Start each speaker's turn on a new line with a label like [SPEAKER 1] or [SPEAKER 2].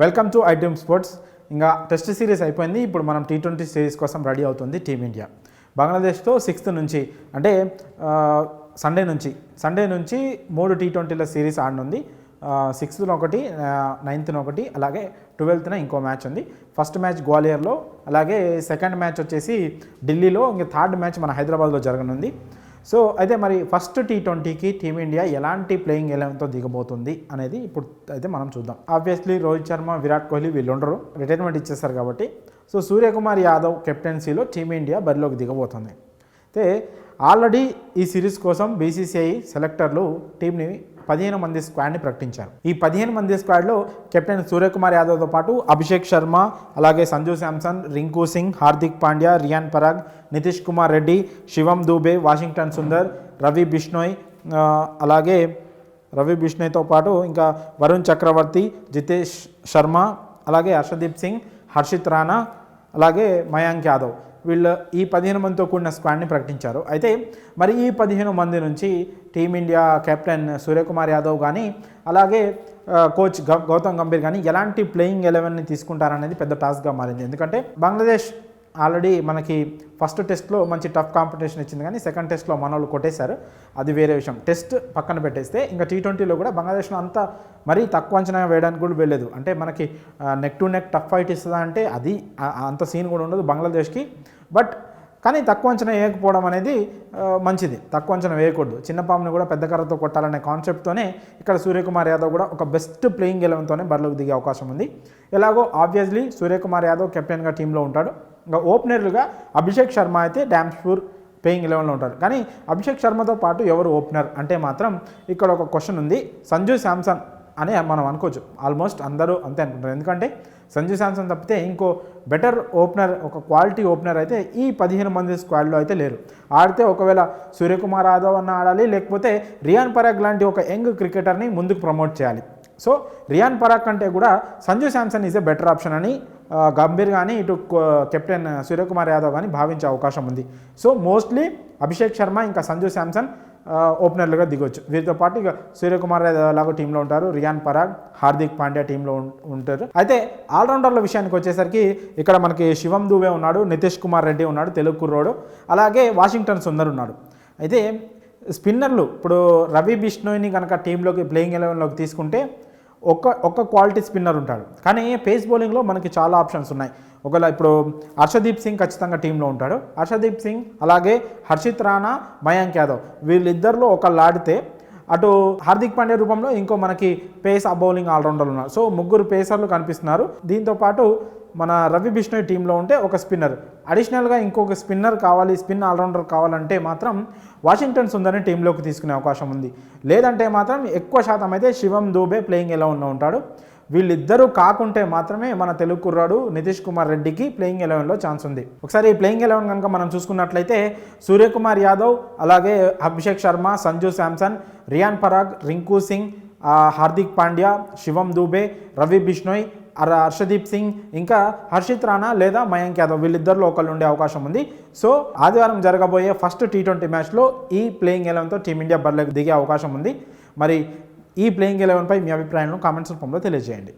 [SPEAKER 1] Welcome to iDream sports. ఇంకా test series అయిపోయింది. ఇప్పుడు మనం T20 సిరీస్ కోసం రెడీ అవుతుంది టీమిండియా. బంగ్లాదేశ్తో 6th నుంచి అంటే సండే నుంచి 3 T20ల సిరీస్ ఆడనుంది. 6th ఒకటి, 9th ఒకటి, అలాగే 12th ఇంకో మ్యాచ్ ఉంది. ఫస్ట్ మ్యాచ్ గ్వాలియర్లో, అలాగే సెకండ్ మ్యాచ్ వచ్చేసి ఢిల్లీలో, ఇంకా థర్డ్ మ్యాచ్ మన హైదరాబాద్లో జరగనుంది. సో అయితే మరి ఫస్ట్ T20కి టీమిండియా ఎలాంటి ప్లేయింగ్ 11తో దిగబోతుంది అనేది ఇప్పుడు అయితే మనం చూద్దాం. ఆబ్వియస్లీ రోహిత్ శర్మ, విరాట్ కోహ్లీ వీళ్ళు ఉండరు, రిటైర్మెంట్ ఇచ్చేస్తారు కాబట్టి. సో సూర్యకుమార్ యాదవ్ కెప్టెన్సీలో టీమిండియా బరిలోకి దిగబోతుంది. అయితే ఆల్రెడీ ఈ సిరీస్ కోసం BCCI సెలెక్టర్లు టీంని 15 మంది స్క్వాడ్ని ప్రకటించారు. ఈ 15 మంది స్క్వాడ్లో కెప్టెన్ సూర్యకుమార్ యాదవ్తో పాటు అభిషేక్ శర్మ, అలాగే సంజు శాంసన్, రింకు సింగ్, హార్దిక్ పాండ్యా, రియాన్ పరాగ్, నితీష్ కుమార్ రెడ్డి, శివం దూబే, వాషింగ్టన్ సుందర్, రవి బిష్ణోయ్, అలాగే రవి బిష్ణోయ్తో పాటు ఇంకా వరుణ్ చక్రవర్తి, జితేష్ శర్మ, అలాగే హర్షదీప్ సింగ్, హర్షిత్ రాణా, అలాగే మయాంక్ యాదవ్, వీళ్ళు ఈ 15 మందితో కూడిన స్క్వాడ్ని ప్రకటించారు. అయితే మరి ఈ 15 మంది నుంచి టీమిండియా కెప్టెన్ సూర్యకుమార్ యాదవ్ కానీ, అలాగే కోచ్ గౌతమ్ గంభీర్ కానీ ఎలాంటి ప్లేయింగ్ 11ని తీసుకుంటారనేది పెద్ద టాస్క్గా మారింది. ఎందుకంటే బంగ్లాదేశ్ ఆల్రెడీ మనకి ఫస్ట్ టెస్ట్లో మంచి టఫ్ కాంపిటీషన్ ఇచ్చింది, కానీ సెకండ్ టెస్ట్లో మన వాళ్ళు కొట్టేశారు. అది వేరే విషయం. టెస్ట్ పక్కన పెట్టేస్తే ఇంకా T20లో కూడా బంగ్లాదేశ్లో అంత మరీ తక్కువ అంచనా వేయడానికి కూడా వెళ్ళలేదు. అంటే మనకి neck to neck tough fight ఇస్తుందా అంటే అది అంత సీన్ కూడా ఉండదు బంగ్లాదేశ్కి. బట్ కానీ తక్కువ అంచనా వేయకపోవడం అనేది మంచిది. తక్కువ అంచనా వేయకూడదు. చిన్న పాముని కూడా పెద్ద కర్రతో కొట్టాలనే కాన్సెప్ట్తోనే ఇక్కడ సూర్యకుమార్ యాదవ్ కూడా ఒక బెస్ట్ ప్లేయింగ్ 11తోనే బరిలోకి దిగే అవకాశం ఉంది. ఎలాగో ఆబ్వియస్లీ సూర్యకుమార్ యాదవ్ కెప్టెన్గా టీంలో ఉంటాడు. ఇంకా ఓపెనర్లుగా అభిషేక్ శర్మ అయితే డ్యామ్ షూర్ ప్లేయింగ్ 11లో ఉంటారు. కానీ అభిషేక్ శర్మతో పాటు ఎవరు ఓపెనర్ అంటే మాత్రం ఇక్కడ ఒక క్వశ్చన్ ఉంది. సంజు శాంసన్ అని మనం అనుకోవచ్చు. ఆల్మోస్ట్ అందరూ అంతే అనుకుంటారు. ఎందుకంటే సంజు శాంసన్ తప్పితే ఇంకో బెటర్ ఓపెనర్, ఒక క్వాలిటీ ఓపెనర్ అయితే ఈ 15 మంది స్క్వాడ్లో అయితే లేరు. ఆడితే ఒకవేళ సూర్యకుమార్ యాదవ్ అన్న ఆడాలి, లేకపోతే రియాన్ పరాగ్ లాంటి ఒక యంగ్ క్రికెటర్ని ముందుకు ప్రమోట్ చేయాలి. సో రియాన్ పరాగ్ కంటే కూడా Sanju Samson is a better option అని గంభీర్ కానీ, ఇటు కెప్టెన్ సూర్యకుమార్ యాదవ్ కానీ భావించే అవకాశం ఉంది. సో మోస్ట్లీ అభిషేక్ శర్మ ఇంకా సంజు శాంసన్ ఓపెనర్లుగా దిగొచ్చు. వీరితో పాటు ఇక సూర్యకుమార్ యాదవ్ లాగా టీంలో ఉంటారు, రియాన్ పరాగ్, హార్దిక్ పాండ్యా టీంలో ఉంటారు. అయితే ఆల్రౌండర్ల విషయానికి వచ్చేసరికి ఇక్కడ మనకి శివం దూబే ఉన్నాడు, నితీష్ కుమార్ రెడ్డి ఉన్నాడు తెలుగు కుర్రోడు, అలాగే వాషింగ్టన్ సుందర్ ఉన్నాడు. అయితే స్పిన్నర్లు ఇప్పుడు రవి బిష్ణోయ్ని కనుక టీంలోకి ప్లేయింగ్ 11లోకి తీసుకుంటే ఒక్క క్వాలిటీ స్పిన్నర్ ఉంటాడు. కానీ పేస్ బౌలింగ్లో మనకి చాలా ఆప్షన్స్ ఉన్నాయి. ఒకవేళ ఇప్పుడు హర్షదీప్ సింగ్ ఖచ్చితంగా టీంలో ఉంటాడు. హర్షదీప్ సింగ్, అలాగే హర్షిత్ రాణా, మయాంక్ యాదవ్ వీళ్ళిద్దరిలో ఒకళ్ళు ఆడితే అటు హార్దిక్ పాండ్యా రూపంలో ఇంకో మనకి పేస్ బౌలింగ్ ఆల్రౌండర్లు ఉన్నారు. సో ముగ్గురు పేసర్లు కనిపిస్తున్నారు. దీంతోపాటు మన రవి బిష్ణోయ్ టీంలో ఉంటే ఒక స్పిన్నర్, అడిషనల్గా ఇంకొక స్పిన్నర్ కావాలి, స్పిన్ ఆల్రౌండర్ కావాలంటే మాత్రం వాషింగ్టన్ సుందర్ని టీంలోకి తీసుకునే అవకాశం ఉంది. లేదంటే మాత్రం ఎక్కువ శాతం అయితే శివం దూబే ప్లేయింగ్ 11లో ఉంటాడు. వీళ్ళిద్దరూ కాకుంటే మాత్రమే మన తెలుగు కుర్రాడు నితీష్ కుమార్ రెడ్డికి ప్లేయింగ్ 11లో ఛాన్స్ ఉంది. ఒకసారి ఈ ప్లేయింగ్ 11 కనుక మనం చూసుకున్నట్లయితే సూర్యకుమార్ యాదవ్, అలాగే అభిషేక్ శర్మ, సంజు శాంసన్, రియాన్ పరాగ్, రింకు సింగ్, హార్దిక్ పాండ్యా, శివం దూబే, రవి బిష్ణోయ్, హర్షదీప్ సింగ్, ఇంకా హర్షిత్ రాణా లేదా మయాంక్ యాదవ్ వీళ్ళిద్దరిలో ఒకళ్ళు ఉండే అవకాశం ఉంది. సో ఆదివారం జరగబోయే ఫస్ట్ T20 మ్యాచ్లో ఈ ప్లేయింగ్ 11తో టీమిండియా బరిలోకి దిగే అవకాశం ఉంది. మరి ఈ ప్లేయింగ్ 11పై మీ అభిప్రాయాలను కామెంట్స్ రూపంలో తెలియజేయండి.